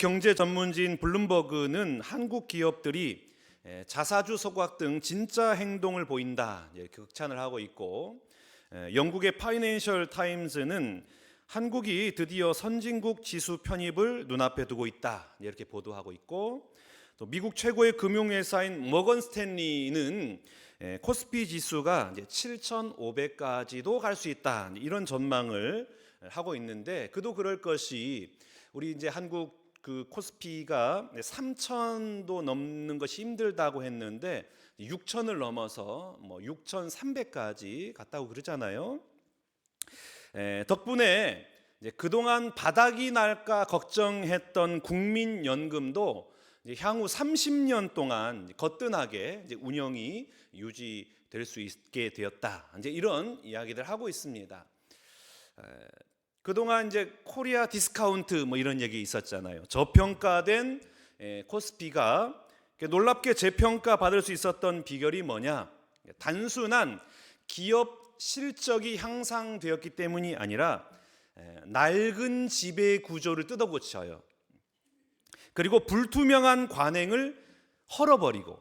경제 전문지인 블룸버그는 한국 기업들이 자사주 소각 등 진짜 행동을 보인다 이렇게 극찬을 하고 있고, 영국의 파이낸셜 타임즈는 한국이 드디어 선진국 지수 편입을 눈앞에 두고 있다 이렇게 보도하고 있고, 또 미국 최고의 금융회사인 모건 스탠리는 코스피 지수가 이제 7,500까지도 갈 수 있다 이런 전망을 하고 있는데, 그도 그럴 것이 우리 이제 한국 그 코스피가 3,000도 넘는 것이 힘들다고 했는데 6,000을 넘어서 6,300까지 갔다고 그러잖아요. 덕분에 이제 그동안 바닥이 날까 걱정했던 국민연금도 이제 향후 30년 동안 거뜬하게 이제 운영이 유지될 수 있게 되었다. 이제 이런 이야기들 하고 있습니다. 그동안 이제 코리아 디스카운트 이런 얘기 있었잖아요. 저평가된 코스피가 놀랍게 재평가 받을 수 있었던 비결이 뭐냐? 단순한 기업 실적이 향상되었기 때문이 아니라 낡은 지배 구조를 뜯어고쳐요. 그리고 불투명한 관행을 헐어버리고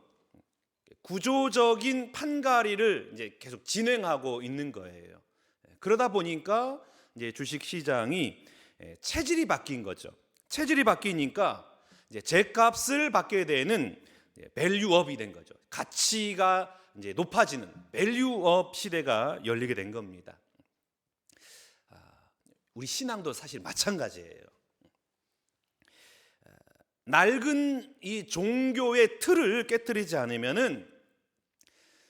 구조적인 판가리를 이제 계속 진행하고 있는 거예요. 그러다 보니까 이제 주식 시장이 체질이 바뀐 거죠. 체질이 바뀌니까 이제 제값을 받게 되는 밸류업이 된 거죠. 가치가 이제 높아지는 밸류업 시대가 열리게 된 겁니다. 우리 신앙도 사실 마찬가지예요. 낡은 이 종교의 틀을 깨뜨리지 않으면은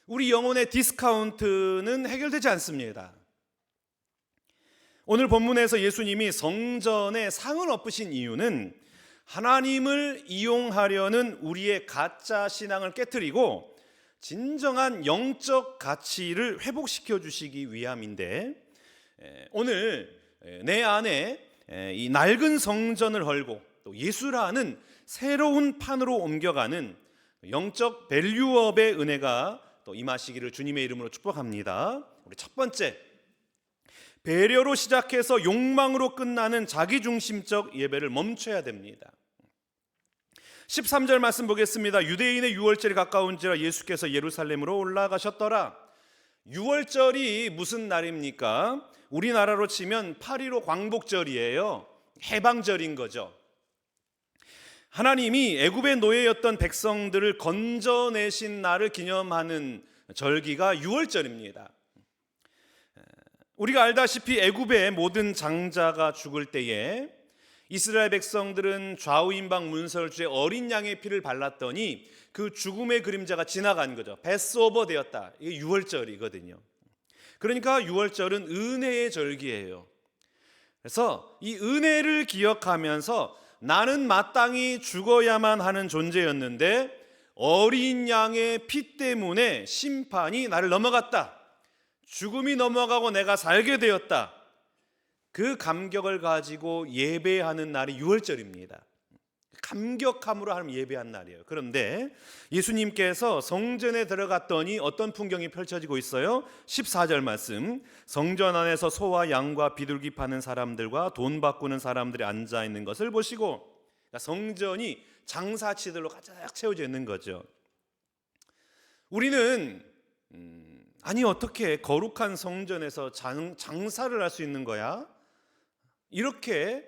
우리 영혼의 디스카운트는 해결되지 않습니다. 오늘 본문에서 예수님이 성전에 상을 엎으신 이유는 하나님을 이용하려는 우리의 가짜 신앙을 깨뜨리고 진정한 영적 가치를 회복시켜 주시기 위함인데, 오늘 내 안에 이 낡은 성전을 헐고 또 예수라는 새로운 판으로 옮겨가는 영적 밸류업의 은혜가 또 임하시기를 주님의 이름으로 축복합니다. 우리 첫 번째, 배려로 시작해서 욕망으로 끝나는 자기중심적 예배를 멈춰야 됩니다. 13절 말씀 보겠습니다. 유대인의 유월절이 가까운지라 예수께서 예루살렘으로 올라가셨더라. 유월절이 무슨 날입니까? 우리나라로 치면 8.15 광복절이에요. 해방절인 거죠. 하나님이 애굽의 노예였던 백성들을 건져내신 날을 기념하는 절기가 유월절입니다. 우리가 알다시피 애굽의 모든 장자가 죽을 때에 이스라엘 백성들은 좌우임방 문설주에 어린 양의 피를 발랐더니 그 죽음의 그림자가 지나간 거죠. 패스오버 되었다. 이게 유월절이거든요. 그러니까 유월절은 은혜의 절기예요. 그래서 이 은혜를 기억하면서 나는 마땅히 죽어야만 하는 존재였는데 어린 양의 피 때문에 심판이 나를 넘어갔다. 죽음이 넘어가고 내가 살게 되었다. 그 감격을 가지고 예배하는 날이 유월절입니다. 감격함으로 하나님 예배한 날이에요. 그런데 예수님께서 성전에 들어갔더니 어떤 풍경이 펼쳐지고 있어요? 14절 말씀, 성전 안에서 소와 양과 비둘기 파는 사람들과 돈 바꾸는 사람들이 앉아 있는 것을 보시고, 그러니까 성전이 장사치들로 가득 채워져 있는 거죠. 우리는 아니 어떻게 거룩한 성전에서 장사를 할 수 있는 거야? 이렇게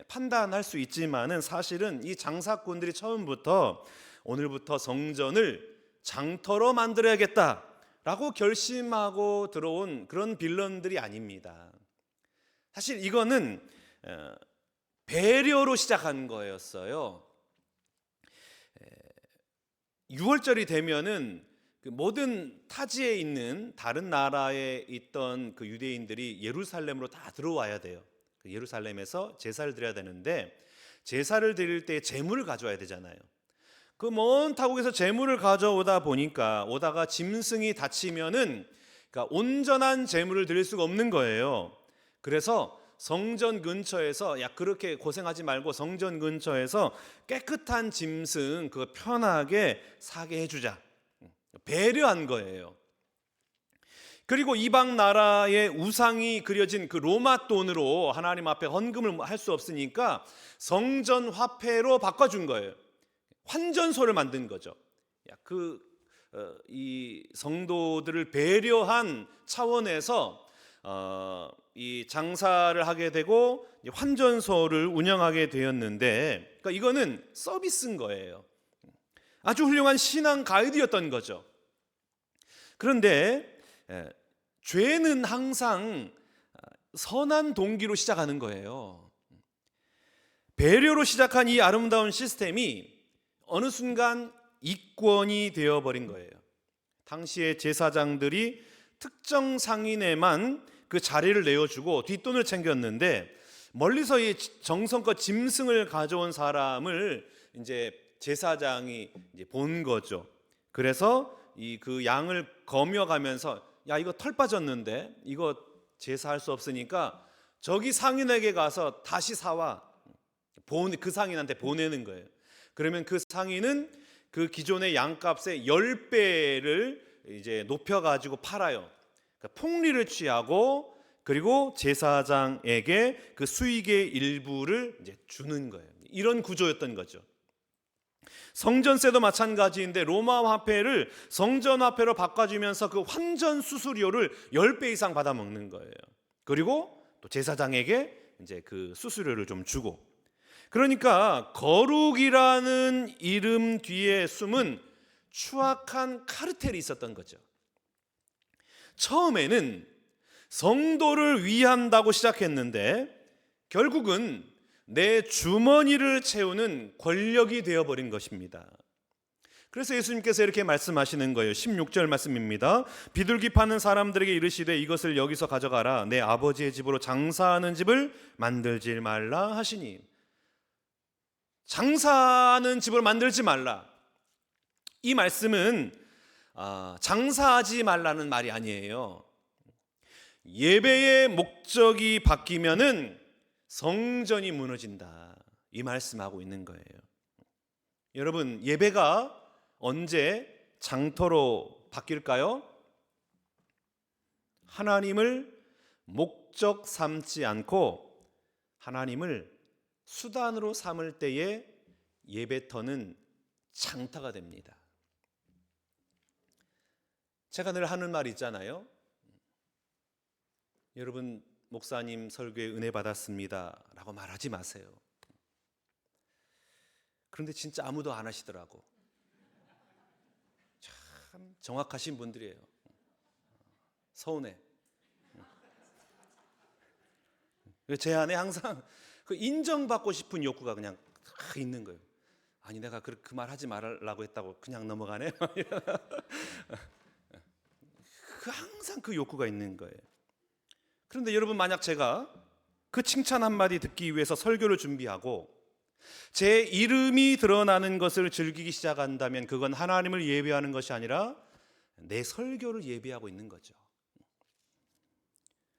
판단할 수 있지만은 사실은 이 장사꾼들이 처음부터 오늘부터 성전을 장터로 만들어야겠다라고 결심하고 들어온 그런 빌런들이 아닙니다. 사실 이거는 배려로 시작한 거였어요. 6월절이 되면은 그 모든 타지에 있는 다른 나라에 있던 그 유대인들이 예루살렘으로 다 들어와야 돼요. 예루살렘에서 제사를 드려야 되는데 제사를 드릴 때 제물을 가져와야 되잖아요. 그 먼 타국에서 제물을 가져오다 보니까 오다가 짐승이 다치면은 그러니까 온전한 제물을 드릴 수가 없는 거예요. 그래서 성전 근처에서 야 그렇게 고생하지 말고 성전 근처에서 깨끗한 짐승 그거 편하게 사게 해주자. 배려한 거예요. 그리고 이방 나라의 우상이 그려진 그 로마 돈으로 하나님 앞에 헌금을 할 수 없으니까 성전 화폐로 바꿔준 거예요. 환전소를 만든 거죠. 이 성도들을 배려한 차원에서 이 장사를 하게 되고 환전소를 운영하게 되었는데, 그러니까 이거는 서비스인 거예요. 아주 훌륭한 신앙 가이드였던 거죠. 그런데 죄는 항상 선한 동기로 시작하는 거예요. 배려로 시작한 이 아름다운 시스템이 어느 순간 이권이 되어버린 거예요. 당시의 제사장들이 특정 상인에만 그 자리를 내어주고 뒷돈을 챙겼는데, 멀리서 이 정성껏 짐승을 가져온 사람을 이제 제사장이 이제 본 거죠. 그래서 그 양을 거며가면서, 야, 이거 털 빠졌는데 이거 제사할 수 없으니까 저기 상인에게 가서 다시 사와. 그 상인한테 보내는 거예요. 그러면 그 상인은 그 기존의 양값의 10배를 이제 높여가지고 팔아요. 그러니까 폭리를 취하고, 그리고 제사장에게 그 수익의 일부를 이제 주는 거예요. 이런 구조였던 거죠. 성전세도 마찬가지인데 로마 화폐를 성전 화폐로 바꿔주면서 그 환전 수수료를 10배 이상 받아먹는 거예요. 그리고 또 제사장에게 이제 그 수수료를 좀 주고. 그러니까 거룩이라는 이름 뒤에 숨은 추악한 카르텔이 있었던 거죠. 처음에는 성도를 위한다고 시작했는데 결국은 내 주머니를 채우는 권력이 되어버린 것입니다. 그래서 예수님께서 이렇게 말씀하시는 거예요. 16절 말씀입니다. 비둘기 파는 사람들에게 이르시되 이것을 여기서 가져가라. 내 아버지의 집으로 장사하는 집을 만들지 말라 하시니. 장사하는 집을 만들지 말라. 이 말씀은 장사하지 말라는 말이 아니에요. 예배의 목적이 바뀌면은 성전이 무너진다, 이 말씀하고 있는 거예요. 여러분, 예배가 언제 장터로 바뀔까요? 하나님을 목적 삼지 않고 하나님을 수단으로 삼을 때에 예배터는 장터가 됩니다. 제가 늘 하는 말 있잖아요. 여러분, 목사님 설교에 은혜 받았습니다 라고 말하지 마세요. 그런데 진짜 아무도 안 하시더라고. 참 정확하신 분들이에요. 서운해. 제 안에 항상 그 인정받고 싶은 욕구가 그냥 있는 거예요. 아니, 내가 그 말 하지 말라고 했다고 그냥 넘어가네. 항상 그 욕구가 있는 거예요. 그런데 여러분, 만약 제가 그 칭찬 한마디 듣기 위해서 설교를 준비하고 제 이름이 드러나는 것을 즐기기 시작한다면 그건 하나님을 예배하는 것이 아니라 내 설교를 예배하고 있는 거죠.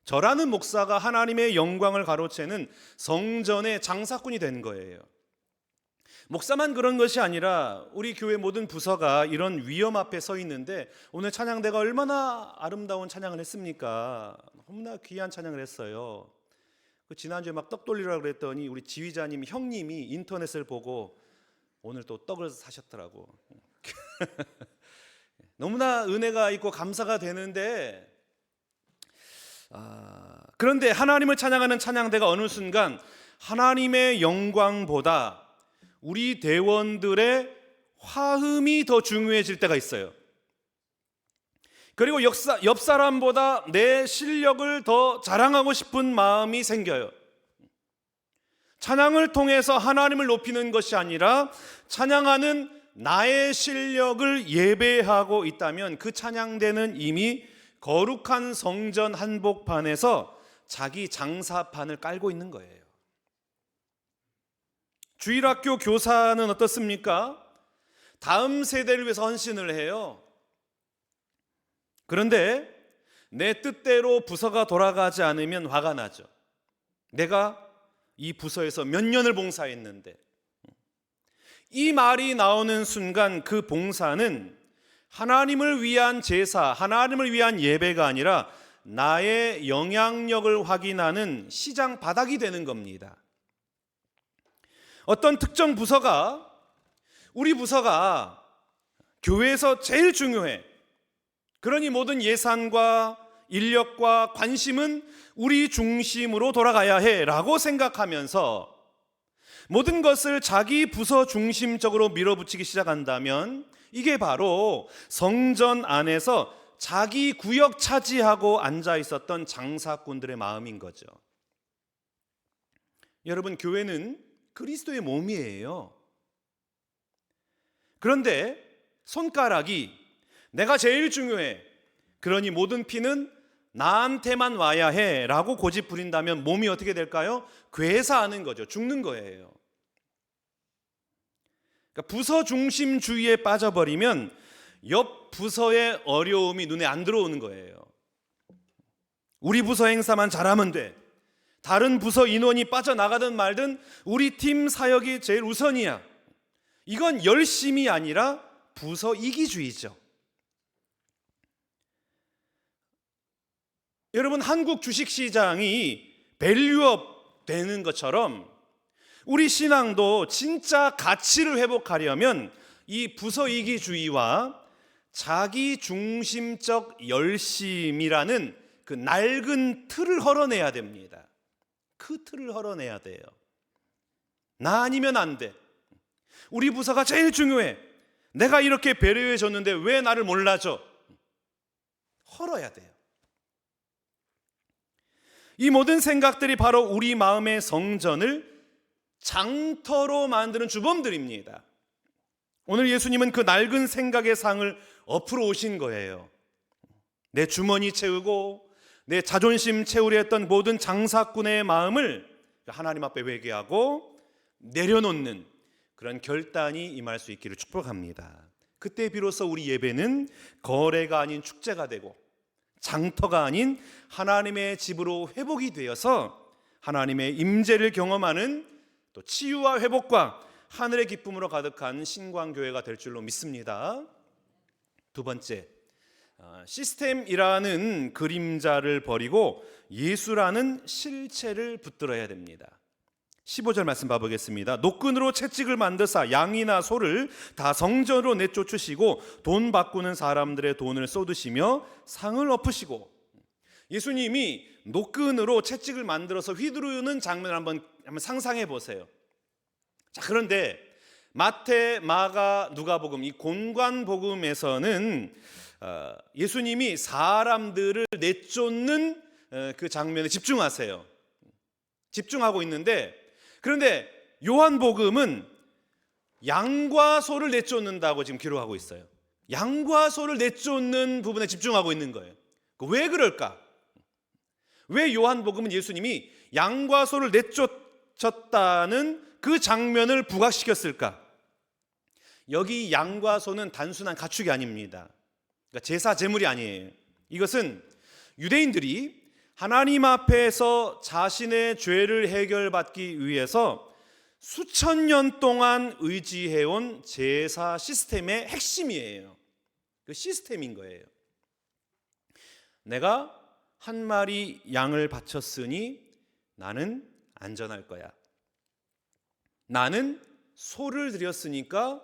저라는 목사가 하나님의 영광을 가로채는 성전의 장사꾼이 된 거예요. 목사만 그런 것이 아니라 우리 교회 모든 부서가 이런 위험 앞에 서 있는데, 오늘 찬양대가 얼마나 아름다운 찬양을 했습니까? 너무나 귀한 찬양을 했어요. 지난주에 막 떡 돌리라고 그랬더니 우리 지휘자님 형님이 인터넷을 보고 오늘 또 떡을 사셨더라고. 너무나 은혜가 있고 감사가 되는데, 그런데 하나님을 찬양하는 찬양대가 어느 순간 하나님의 영광보다 우리 대원들의 화음이 더 중요해질 때가 있어요. 그리고 옆 사람보다 내 실력을 더 자랑하고 싶은 마음이 생겨요. 찬양을 통해서 하나님을 높이는 것이 아니라 찬양하는 나의 실력을 예배하고 있다면 그 찬양대는 이미 거룩한 성전 한복판에서 자기 장사판을 깔고 있는 거예요. 주일학교 교사는 어떻습니까? 다음 세대를 위해서 헌신을 해요. 그런데 내 뜻대로 부서가 돌아가지 않으면 화가 나죠. 내가 이 부서에서 몇 년을 봉사했는데. 이 말이 나오는 순간 그 봉사는 하나님을 위한 제사, 하나님을 위한 예배가 아니라 나의 영향력을 확인하는 시장 바닥이 되는 겁니다. 어떤 특정 부서가, 우리 부서가 교회에서 제일 중요해, 그러니 모든 예산과 인력과 관심은 우리 중심으로 돌아가야 해 라고 생각하면서 모든 것을 자기 부서 중심적으로 밀어붙이기 시작한다면 이게 바로 성전 안에서 자기 구역 차지하고 앉아 있었던 장사꾼들의 마음인 거죠. 여러분, 교회는 그리스도의 몸이에요. 그런데 손가락이 내가 제일 중요해, 그러니 모든 피는 나한테만 와야 해 라고 고집 부린다면 몸이 어떻게 될까요? 괴사하는 거죠. 죽는 거예요. 그러니까 부서 중심주의에 빠져버리면 옆 부서의 어려움이 눈에 안 들어오는 거예요. 우리 부서 행사만 잘하면 돼, 다른 부서 인원이 빠져나가든 말든 우리 팀 사역이 제일 우선이야. 이건 열심이 아니라 부서 이기주의죠. 여러분, 한국 주식시장이 밸류업 되는 것처럼 우리 신앙도 진짜 가치를 회복하려면 이 부서 이기주의와 자기 중심적 열심이라는 그 낡은 틀을 헐어내야 됩니다. 그 틀을 헐어내야 돼요. 나 아니면 안 돼, 우리 부서가 제일 중요해, 내가 이렇게 배려해 줬는데 왜 나를 몰라줘, 헐어야 돼요. 이 모든 생각들이 바로 우리 마음의 성전을 장터로 만드는 주범들입니다. 오늘 예수님은 그 낡은 생각의 상을 엎으러 오신 거예요. 내 주머니 채우고 내 자존심 채우려 했던 모든 장사꾼의 마음을 하나님 앞에 회개하고 내려놓는 그런 결단이 임할 수 있기를 축복합니다. 그때 비로소 우리 예배는 거래가 아닌 축제가 되고 장터가 아닌 하나님의 집으로 회복이 되어서 하나님의 임재를 경험하는 또 치유와 회복과 하늘의 기쁨으로 가득한 신광교회가 될 줄로 믿습니다. 두 번째, 시스템이라는 그림자를 버리고 예수라는 실체를 붙들어야 됩니다. 15절 말씀 봐보겠습니다. 노끈으로 채찍을 만드사 양이나 소를 다 성전으로 내쫓으시고 돈 바꾸는 사람들의 돈을 쏟으시며 상을 엎으시고, 예수님이 노끈으로 채찍을 만들어서 휘두르는 장면을 한번 상상해 보세요. 자, 그런데 마태, 마가, 누가복음 이 공관복음에서는 예수님이 사람들을 내쫓는 그 장면에 집중하고 있는데, 그런데 요한복음은 양과 소를 내쫓는다고 지금 기록하고 있어요. 양과 소를 내쫓는 부분에 집중하고 있는 거예요. 왜 그럴까? 왜 요한복음은 예수님이 양과 소를 내쫓았다는 그 장면을 부각시켰을까? 여기 양과 소는 단순한 가축이 아닙니다. 그러니까 제사 제물이 아니에요. 이것은 유대인들이 하나님 앞에서 자신의 죄를 해결받기 위해서 수천 년 동안 의지해온 제사 시스템의 핵심이에요. 그 시스템인 거예요. 내가 한 마리 양을 바쳤으니 나는 안전할 거야. 나는 소를 드렸으니까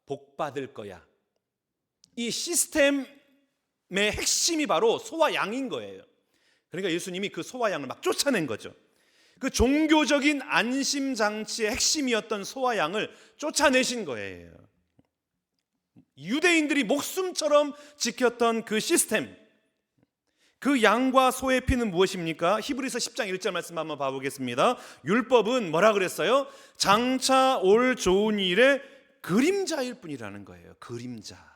복 받을 거야. 이 시스템의 핵심이 바로 소와 양인 거예요. 그러니까 예수님이 그 소와 양을 막 쫓아낸 거죠. 그 종교적인 안심장치의 핵심이었던 소와 양을 쫓아내신 거예요. 유대인들이 목숨처럼 지켰던 그 시스템, 그 양과 소의 피는 무엇입니까? 히브리서 10장 1절 말씀 한번 봐보겠습니다. 율법은 뭐라 그랬어요? 장차 올 좋은 일의 그림자일 뿐이라는 거예요. 그림자.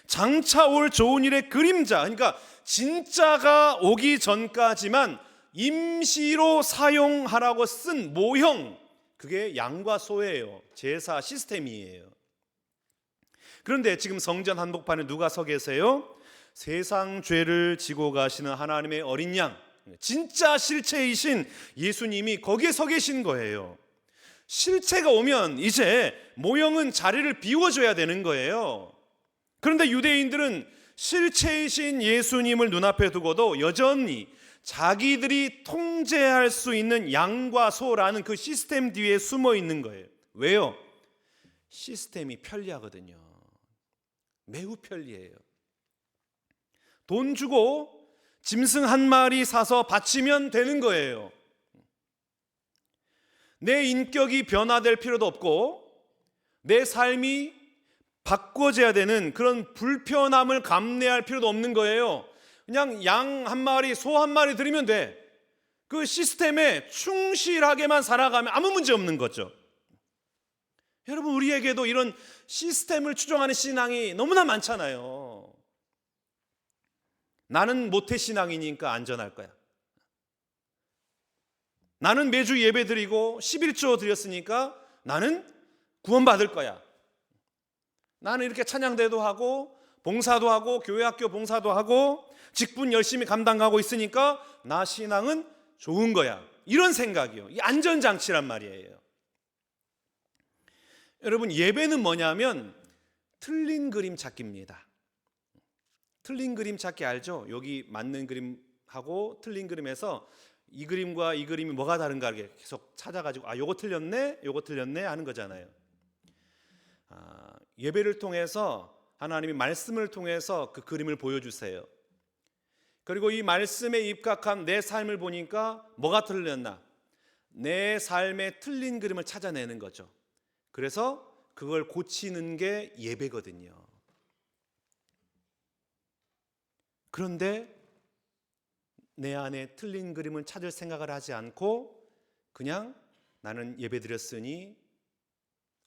장차 올 좋은 일의 그림자, 그러니까 진짜가 오기 전까지만 임시로 사용하라고 쓴 모형, 그게 양과 소예요. 제사 시스템이에요. 그런데 지금 성전 한복판에 누가 서 계세요? 세상 죄를 지고 가시는 하나님의 어린 양, 진짜 실체이신 예수님이 거기에 서 계신 거예요. 실체가 오면 이제 모형은 자리를 비워줘야 되는 거예요. 그런데 유대인들은 실체이신 예수님을 눈앞에 두고도 여전히 자기들이 통제할 수 있는 양과 소라는 그 시스템 뒤에 숨어 있는 거예요. 왜요? 시스템이 편리하거든요. 매우 편리해요. 돈 주고 짐승 한 마리 사서 바치면 되는 거예요. 내 인격이 변화될 필요도 없고 내 삶이 바꿔져야 되는 그런 불편함을 감내할 필요도 없는 거예요. 그냥 양 한 마리, 소 한 마리 드리면 돼. 그 시스템에 충실하게만 살아가면 아무 문제 없는 거죠. 여러분, 우리에게도 이런 시스템을 추종하는 신앙이 너무나 많잖아요. 나는 모태신앙이니까 안전할 거야. 나는 매주 예배 드리고 11조 드렸으니까 나는 구원받을 거야. 나는 이렇게 찬양대도 하고 봉사도 하고 교회 학교 봉사도 하고 직분 열심히 감당하고 있으니까 나 신앙은 좋은 거야. 이런 생각이요. 이 안전장치란 말이에요. 여러분, 예배는 뭐냐면 틀린 그림 찾기입니다. 틀린 그림 찾기 알죠? 여기 맞는 그림하고 틀린 그림에서 이 그림과 이 그림이 뭐가 다른가 계속 찾아가지고 요거 틀렸네, 요거 틀렸네 하는 거잖아요. 예배를 통해서 하나님이 말씀을 통해서 그 그림을 보여주세요. 그리고 이 말씀에 입각한 내 삶을 보니까 뭐가 틀렸나? 내 삶의 틀린 그림을 찾아내는 거죠. 그래서 그걸 고치는 게 예배거든요. 그런데 내 안에 틀린 그림을 찾을 생각을 하지 않고 그냥 나는 예배 드렸으니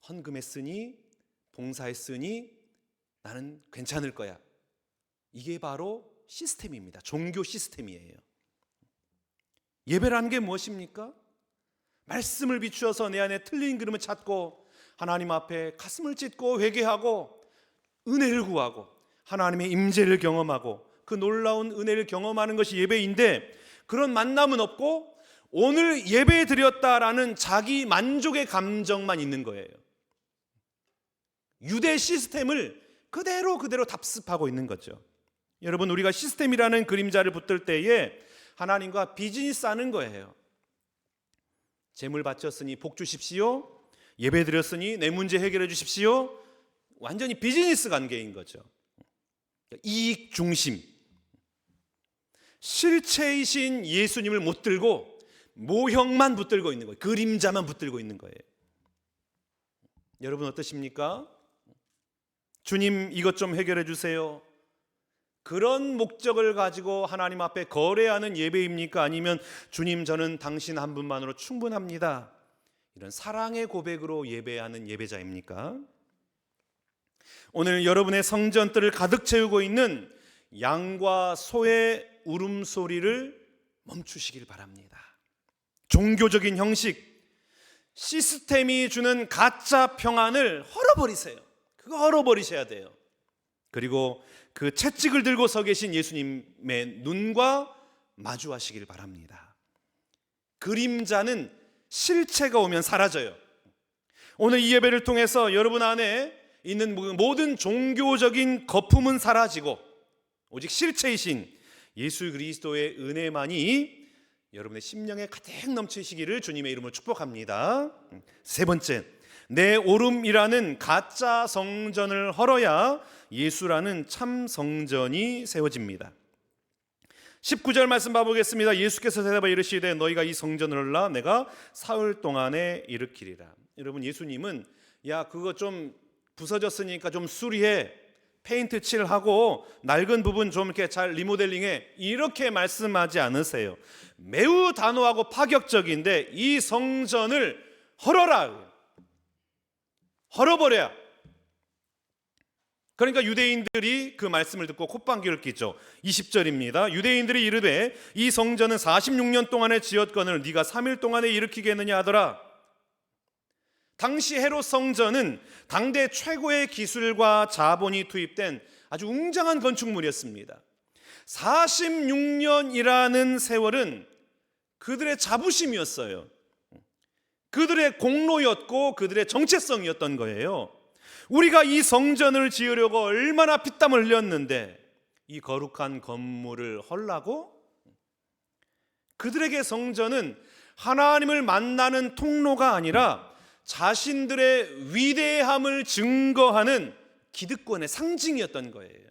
헌금했으니 봉사했으니 나는 괜찮을 거야. 이게 바로 시스템입니다. 종교 시스템이에요. 예배라는 게 무엇입니까? 말씀을 비추어서 내 안에 틀린 그림을 찾고 하나님 앞에 가슴을 찢고 회개하고 은혜를 구하고 하나님의 임재를 경험하고 그 놀라운 은혜를 경험하는 것이 예배인데, 그런 만남은 없고 오늘 예배 드렸다라는 자기 만족의 감정만 있는 거예요. 유대 시스템을 그대로 답습하고 있는 거죠. 여러분, 우리가 시스템이라는 그림자를 붙들 때에 하나님과 비즈니스 하는 거예요. 재물 바쳤으니 복 주십시오. 예배 드렸으니 내 문제 해결해 주십시오. 완전히 비즈니스 관계인 거죠. 이익 중심. 실체이신 예수님을 못 들고 모형만 붙들고 있는 거예요. 그림자만 붙들고 있는 거예요. 여러분 어떠십니까? 주님, 이것 좀 해결해 주세요. 그런 목적을 가지고 하나님 앞에 거래하는 예배입니까? 아니면 주님, 저는 당신 한 분만으로 충분합니다, 이런 사랑의 고백으로 예배하는 예배자입니까? 오늘 여러분의 성전들을 가득 채우고 있는 양과 소의 울음소리를 멈추시길 바랍니다. 종교적인 형식, 시스템이 주는 가짜 평안을 헐어버리세요. 그거 헐어버리셔야 돼요. 그리고 그 채찍을 들고 서 계신 예수님의 눈과 마주하시길 바랍니다. 그림자는 실체가 오면 사라져요. 오늘 이 예배를 통해서 여러분 안에 있는 모든 종교적인 거품은 사라지고 오직 실체이신 예수 그리스도의 은혜만이 여러분의 심령에 가득 넘치시기를 주님의 이름으로 축복합니다. 세 번째, 내 오름이라는 가짜 성전을 헐어야 예수라는 참 성전이 세워집니다. 19절 말씀 봐보겠습니다. 예수께서 대답하여 이르시되 너희가 이 성전을 헐라 내가 사흘 동안에 일으키리라. 여러분, 예수님은 야 그거 좀 부서졌으니까 좀 수리해, 페인트 칠하고 낡은 부분 좀 이렇게 잘 리모델링해, 이렇게 말씀하지 않으세요. 매우 단호하고 파격적인데 이 성전을 헐어라, 헐어버려. 그러니까 유대인들이 그 말씀을 듣고 콧방귀를 뀌죠. 20절입니다. 유대인들이 이르되 이 성전은 46년 동안에 지었거늘 네가 3일 동안에 일으키겠느냐 하더라. 당시 헤롯 성전은 당대 최고의 기술과 자본이 투입된 아주 웅장한 건축물이었습니다. 46년이라는 세월은 그들의 자부심이었어요. 그들의 공로였고 그들의 정체성이었던 거예요. 우리가 이 성전을 지으려고 얼마나 피땀을 흘렸는데 이 거룩한 건물을 헐라고? 그들에게 성전은 하나님을 만나는 통로가 아니라 자신들의 위대함을 증거하는 기득권의 상징이었던 거예요.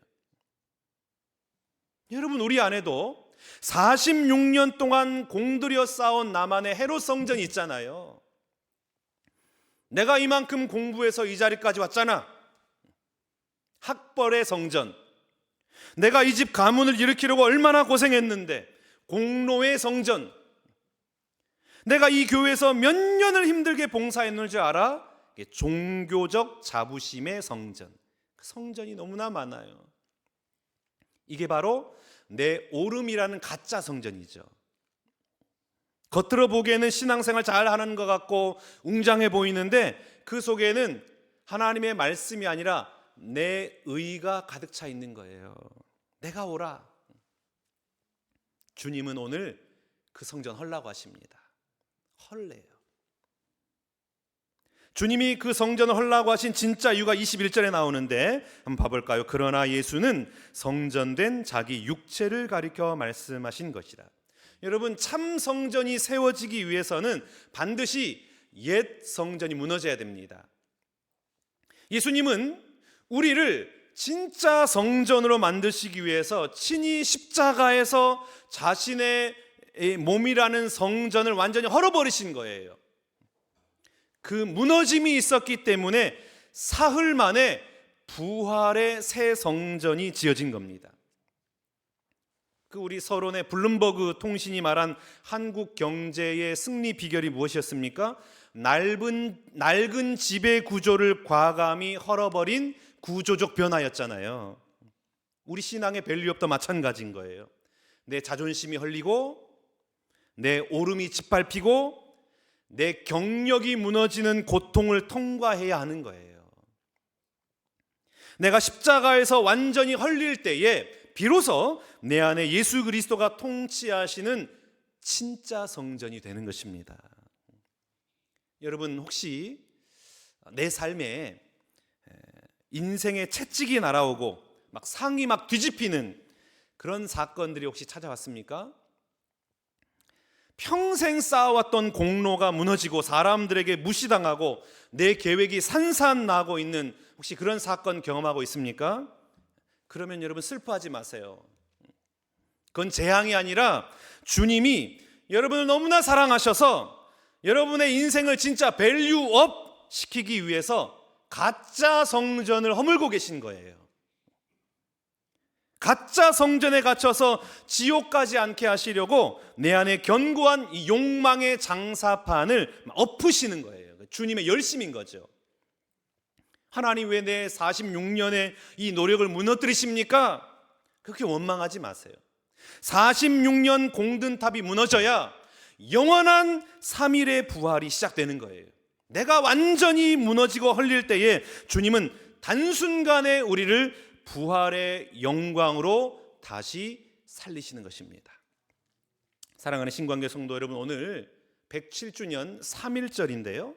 여러분, 우리 안에도 46년 동안 공들여 쌓아온 나만의 헤롯 성전이 있잖아요. 내가 이만큼 공부해서 이 자리까지 왔잖아. 학벌의 성전. 내가 이 집 가문을 일으키려고 얼마나 고생했는데. 공로의 성전. 내가 이 교회에서 몇 년을 힘들게 봉사했는지 알아? 종교적 자부심의 성전. 성전이 너무나 많아요. 이게 바로 내 오름이라는 가짜 성전이죠. 겉으로 보기에는 신앙생활 잘하는 것 같고 웅장해 보이는데 그 속에는 하나님의 말씀이 아니라 내 의가 가득 차 있는 거예요. 내가 오라. 주님은 오늘 그 성전 헐라고 하십니다. 헐래요. 주님이 그 성전을 헐라고 하신 진짜 이유가 21절에 나오는데 한번 봐볼까요? 그러나 예수는 성전된 자기 육체를 가리켜 말씀하신 것이라. 여러분, 참 성전이 세워지기 위해서는 반드시 옛 성전이 무너져야 됩니다. 예수님은 우리를 진짜 성전으로 만드시기 위해서 친히 십자가에서 자신의 몸이라는 성전을 완전히 헐어버리신 거예요. 그 무너짐이 있었기 때문에 사흘 만에 부활의 새 성전이 지어진 겁니다. 그 우리 서론의 블룸버그 통신이 말한 한국 경제의 승리 비결이 무엇이었습니까? 낡은 지배 구조를 과감히 헐어버린 구조적 변화였잖아요. 우리 신앙의 밸류업도 마찬가지인 거예요. 내 자존심이 헐리고 내 오름이 짓밟히고 내 경력이 무너지는 고통을 통과해야 하는 거예요. 내가 십자가에서 완전히 헐릴 때에 비로소 내 안에 예수 그리스도가 통치하시는 진짜 성전이 되는 것입니다. 여러분, 혹시 내 삶에 인생의 채찍이 날아오고 막 상이 막 뒤집히는 그런 사건들이 혹시 찾아왔습니까? 평생 쌓아왔던 공로가 무너지고 사람들에게 무시당하고 내 계획이 산산나고 있는 혹시 그런 사건 경험하고 있습니까? 그러면 여러분 슬퍼하지 마세요. 그건 재앙이 아니라 주님이 여러분을 너무나 사랑하셔서 여러분의 인생을 진짜 밸류업 시키기 위해서 가짜 성전을 허물고 계신 거예요. 가짜 성전에 갇혀서 지옥 가지 않게 하시려고 내 안에 견고한 이 욕망의 장사판을 엎으시는 거예요. 주님의 열심인 거죠. 하나님, 왜 내 46년의 이 노력을 무너뜨리십니까? 그렇게 원망하지 마세요. 46년 공든탑이 무너져야 영원한 3일의 부활이 시작되는 거예요. 내가 완전히 무너지고 헐릴 때에 주님은 단순간에 우리를 부활의 영광으로 다시 살리시는 것입니다. 사랑하는 신관계 성도 여러분, 오늘 107주년 3.1절인데요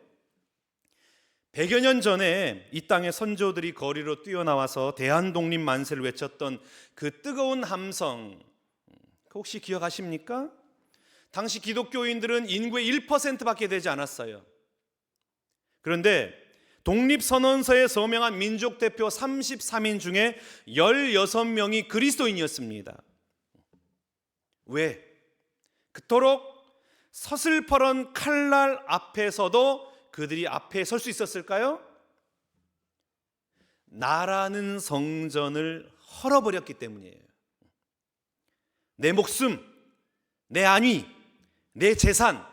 100여 년 전에 이 땅의 선조들이 거리로 뛰어나와서 대한독립 만세를 외쳤던 그 뜨거운 함성, 혹시 기억하십니까? 당시 기독교인들은 인구의 1%밖에 되지 않았어요. 그런데 독립선언서에 서명한 민족대표 33인 중에 16명이 그리스도인이었습니다. 왜? 그토록 서슬퍼런 칼날 앞에서도 그들이 앞에 설 수 있었을까요? 나라는 성전을 헐어버렸기 때문이에요. 내 목숨, 내 안위, 내 재산,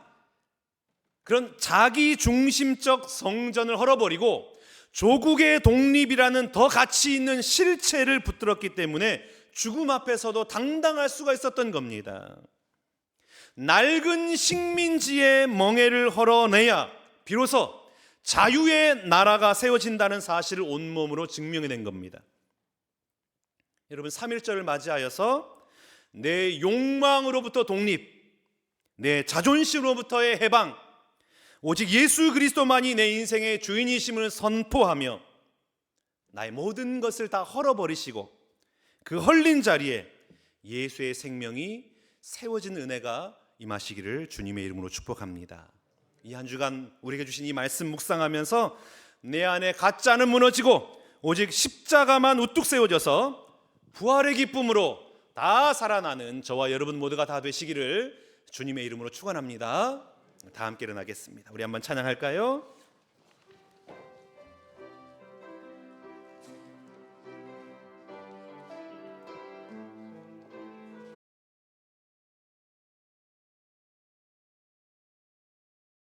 그런 자기 중심적 성전을 헐어버리고 조국의 독립이라는 더 가치 있는 실체를 붙들었기 때문에 죽음 앞에서도 당당할 수가 있었던 겁니다. 낡은 식민지의 멍에를 헐어내야 비로소 자유의 나라가 세워진다는 사실을 온몸으로 증명해낸 겁니다. 여러분, 3.1절을 맞이하여서 내 욕망으로부터 독립, 내 자존심으로부터의 해방, 오직 예수 그리스도만이 내 인생의 주인이심을 선포하며 나의 모든 것을 다 헐어버리시고 그 헐린 자리에 예수의 생명이 세워진 은혜가 임하시기를 주님의 이름으로 축복합니다. 이 한 주간 우리에게 주신 이 말씀 묵상하면서 내 안에 가짜는 무너지고 오직 십자가만 우뚝 세워져서 부활의 기쁨으로 다 살아나는 저와 여러분 모두가 다 되시기를 주님의 이름으로 축원합니다. 다 함께 일어나겠습니다. 우리 한번 찬양할까요?